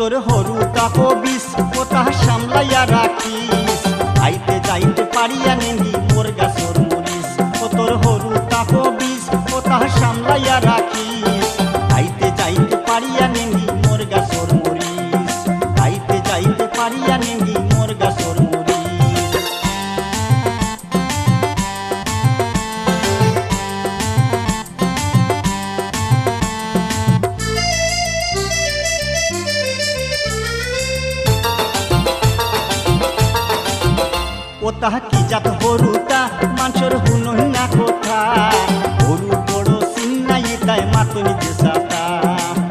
তোর হরু তাকো বিষ ও তাহা সামলাইয়া রাখিস আইতে যাইতে পারিয়া নেহি মোর গাছর মরিস ও তোর হরু তাকো বিষ ও তাহা সামলাইয়া রাখিস আইতে যাইতে পারিয়া নেহি মোর গাছর মরিস আইতে যাইতে পারিয়া নেহি মোর গাছর মরিস। ও তাহা কি জাত হরু